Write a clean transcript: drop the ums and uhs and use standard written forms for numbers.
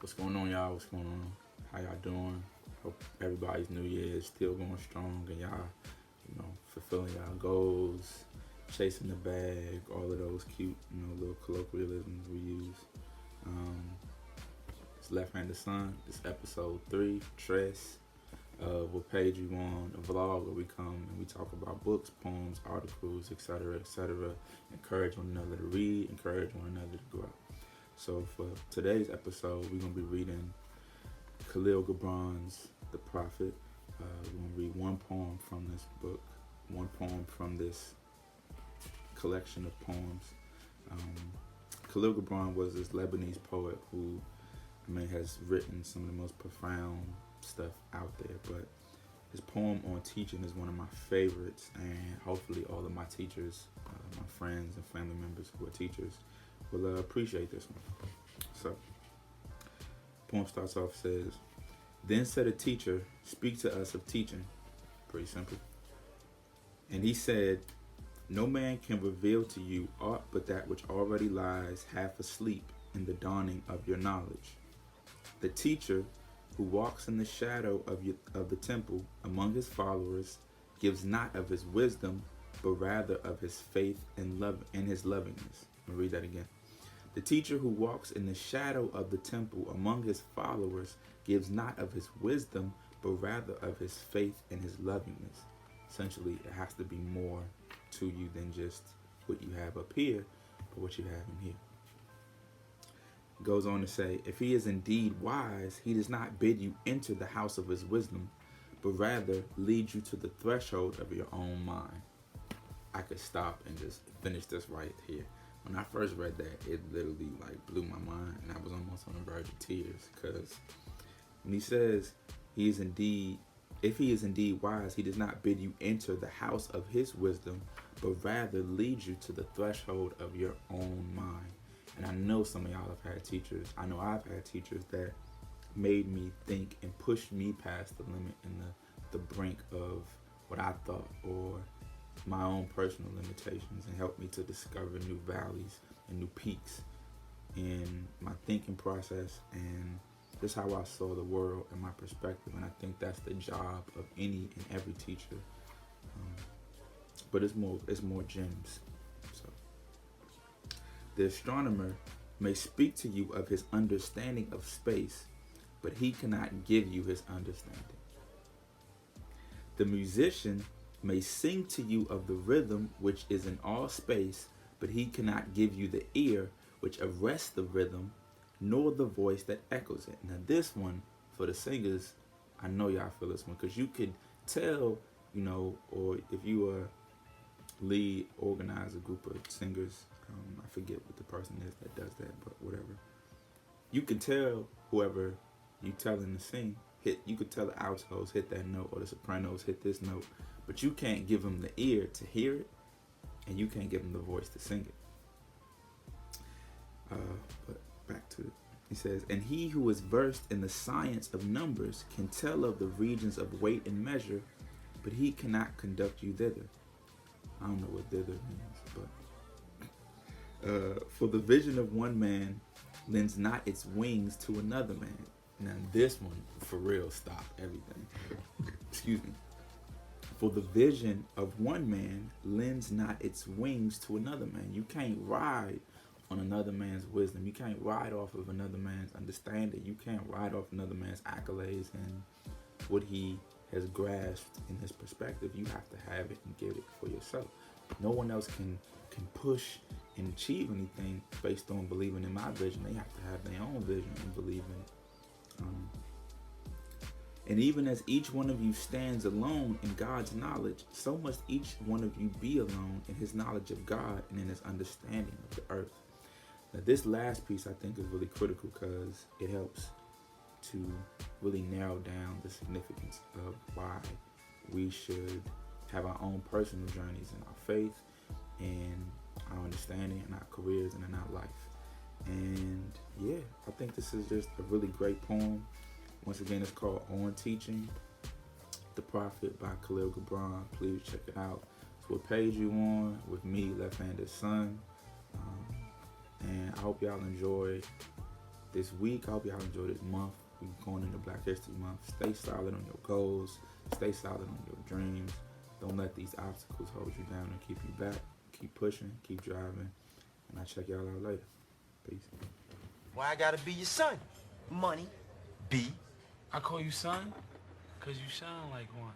What's going on, y'all? What's going on? How y'all doing? Hope everybody's New Year is still going strong and y'all, fulfilling y'all goals, chasing the bag, all of those cute, little colloquialisms we use. Um, it's Left-Handed Son. It's episode 3, Tress. What page you on? A vlog where we come and we talk about books, poems, articles, etc., etc. Encourage one another to read, encourage one another to grow. So for today's episode, we're going to be reading Kahlil Gibran's The Prophet. We're going to read one poem from this book, one poem from this collection of poems. Kahlil Gibran was this Lebanese poet who, has written some of the most profound stuff out there, but his poem on teaching is one of my favorites, and hopefully all of my teachers, my friends and family members who are teachers, will appreciate this one. So, poem starts off, says, "Then said a teacher, speak to us of teaching." Pretty simple. "And he said, no man can reveal to you aught but that which already lies half asleep in the dawning of your knowledge. The teacher who walks in the shadow of the temple among his followers gives not of his wisdom, but rather of his faith and love and his lovingness." I'll read that again. "The teacher who walks in the shadow of the temple among his followers gives not of his wisdom, but rather of his faith and his lovingness." Essentially, it has to be more to you than just what you have up here, but what you have in here. It goes on to say, "If he is indeed wise, he does not bid you enter the house of his wisdom, but rather lead you to the threshold of your own mind." I could stop and just finish this right here. When I first read that, it literally blew my mind, and I was almost on the verge of tears, because when he says if he is indeed wise, he does not bid you enter the house of his wisdom, but rather lead you to the threshold of your own mind. And I know some of y'all have had teachers, I know I've had teachers that made me think and pushed me past the limit and the brink of what I thought, or my own personal limitations, and helped me to discover new valleys and new peaks in my thinking process and just how I saw the world and my perspective. And I think that's the job of any and every teacher. But it's more gems. So, "The astronomer may speak to you of his understanding of space, but he cannot give you his understanding. The musician may sing to you of the rhythm which is in all space, but he cannot give you the ear which arrests the rhythm, nor the voice that echoes it." Now this one, for the singers, I know y'all feel this one, because you could tell, or if you lead, organize a group of singers, I forget what the person is that does that, but whatever. You can tell whoever you telling to sing, you could tell the altos hit that note, or the sopranos hit this note, but you can't give them the ear to hear it, and you can't give them the voice to sing it. But back to it. He says, "And he who is versed in the science of numbers can tell of the regions of weight and measure, but he cannot conduct you thither." I don't know what thither means, but "for the vision of one man lends not its wings to another man." Now this one, for real, stop everything. Excuse me. "For the vision of one man lends not its wings to another man." You can't ride on another man's wisdom. You can't ride off of another man's understanding. You can't ride off another man's accolades and what he has grasped in his perspective. You have to have it and get it for yourself. No one else can push and achieve anything based on believing in my vision. They have to have their own vision and believe in it. "And even as each one of you stands alone in God's knowledge, so must each one of you be alone in his knowledge of God and in his understanding of the earth." Now, this last piece I think is really critical, because it helps to really narrow down the significance of why we should have our own personal journeys in our faith and our understanding and our careers and in our life. And yeah, I think this is just a really great poem. Once again, it's called On Teaching, The Prophet by Kahlil Gibran. Please check it out. It's what page you on with me, Left-Handed Son. And I hope y'all enjoy this week. I hope y'all enjoy this month. We going into Black History Month. Stay solid on your goals. Stay solid on your dreams. Don't let these obstacles hold you down and keep you back. Keep pushing. Keep driving. And I'll check y'all out later. Peace. Why I gotta be your son? Money. B. I call you son, cause you sound like one.